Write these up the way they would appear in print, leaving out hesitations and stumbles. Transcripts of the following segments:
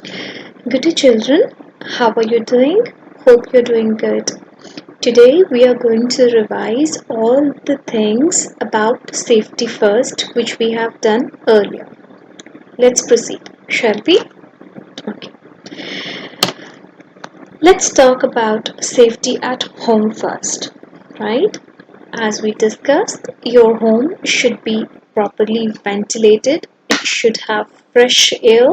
Good day, children. How are you doing? Hope you're doing good. Today we are going to revise all the things about safety first, which we have done earlier. Let's proceed, shall we? Okay. Let's talk about safety at home first, right? As we discussed, your home should be properly ventilated, it should have fresh air,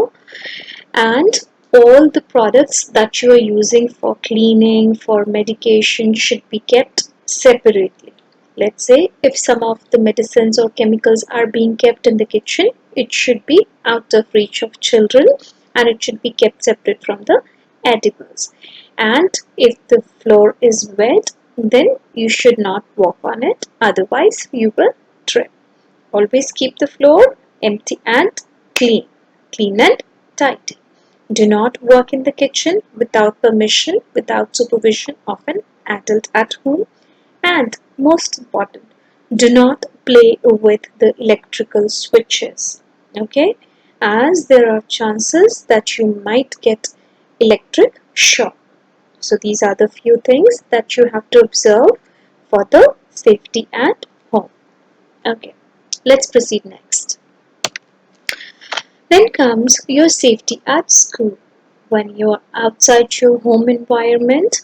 and all the products that you are using for cleaning, for medication should be kept separately. Let's say if some of the medicines or chemicals are being kept in the kitchen, it should be out of reach of children and it should be kept separate from the edibles. And if the floor is wet, then you should not walk on it, otherwise you will trip. Always keep the floor empty and clean. Clean and tidy. Do not work in the kitchen without permission, without supervision of an adult at home. And most important, do not play with the electrical switches. Okay? As there are chances that you might get electric shock. So these are the few things that you have to observe for the safety at home. Okay, let's proceed next. Then comes your safety at school. When you are outside your home environment,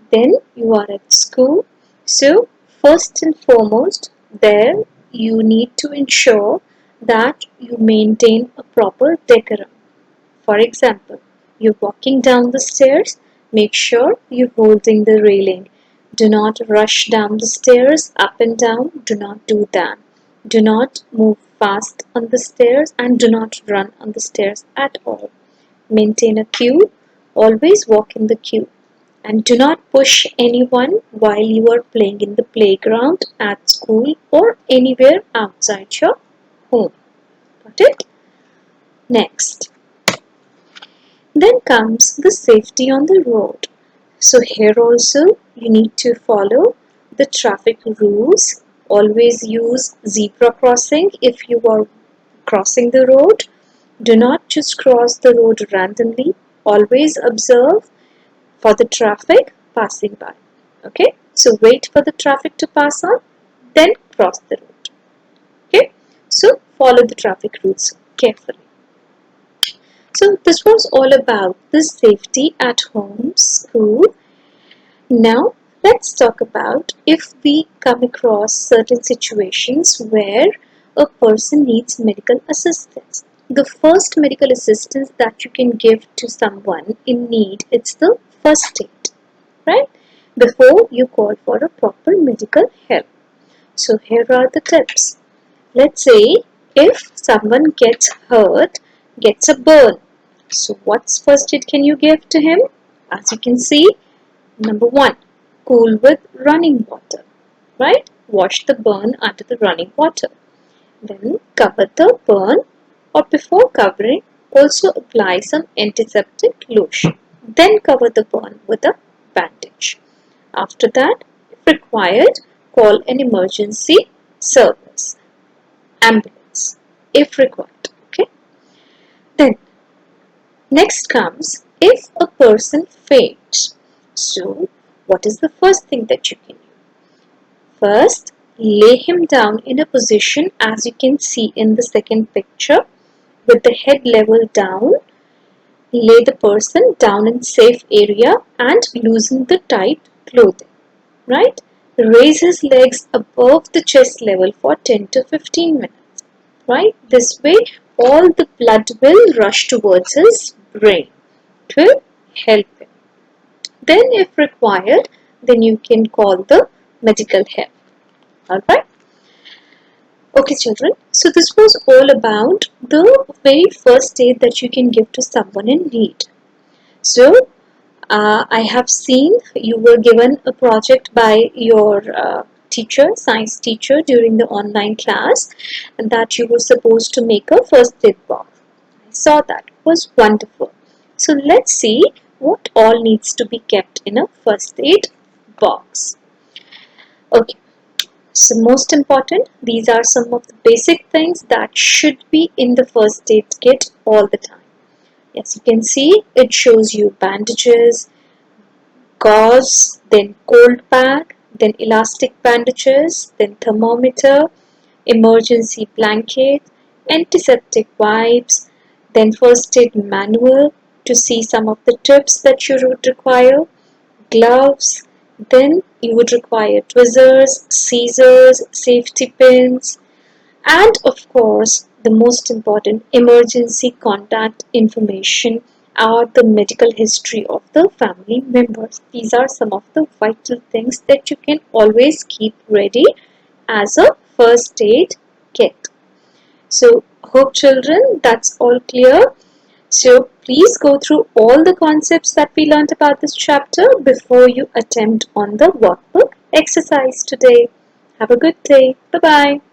then you are at school. So, first and foremost, there you need to ensure that you maintain a proper decorum. For example, you're walking down the stairs, make sure you're holding the railing. Do not rush down the stairs up and down, do not do that. Do not move fast on the stairs and do not run on the stairs at all. Maintain a queue, always walk in the queue. And do not push anyone while you are playing in the playground, at school, or anywhere outside your home. Got it? Next. Then comes the safety on the road. So here also you need to follow the traffic rules. Always use zebra crossing if you are crossing the road. Do not just cross the road randomly. Always observe for the traffic passing by. Okay, so wait for the traffic to pass on, then cross the road. Okay, so follow the traffic rules carefully. So this was all about the safety at home, school. Now let's talk about if we come across certain situations where a person needs medical assistance. The first medical assistance that you can give to someone in need is the first aid, right? Before you call for a proper medical help. So here are the tips. Let's say if someone gets hurt, gets a burn. So what's first aid can you give to him? As you can see, number one, cool with running water, right? Wash the burn under the running water. Then cover the burn, or before covering, also apply some antiseptic lotion. Then cover the burn with a bandage. After that, if required, call an emergency service, ambulance, if required. Okay. Then next comes if a person faints. So what is the first thing that you can do? First, lay him down in a position as you can see in the second picture with the head level down. Lay the person down in safe area and loosen the tight clothing, right? Raise his legs above the chest level for 10 to 15 minutes, right? This way all the blood will rush towards his brain to help him. Then if required, then you can call the medical help. Alright? Okay children, so this was all about the very first aid that you can give to someone in need. So I have seen you were given a project by your teacher, science teacher during the online class, and that you were supposed to make a first aid box. I saw that. It was wonderful. So let's see what all needs to be kept in a first aid box. Okay. So most important, these are some of the basic things that should be in the first aid kit all the time. Yes, you can see it shows you bandages, gauze, then cold pack, then elastic bandages, then thermometer, emergency blanket, antiseptic wipes, then first aid manual to see some of the tips that you would require, gloves, then you would require tweezers, scissors, safety pins, and of course, the most important emergency contact information or the medical history of the family members. These are some of the vital things that you can always keep ready as a first aid kit. So, hope children, that's all clear. So, please go through all the concepts that we learned about this chapter before you attempt on the workbook exercise today. Have a good day. Bye bye.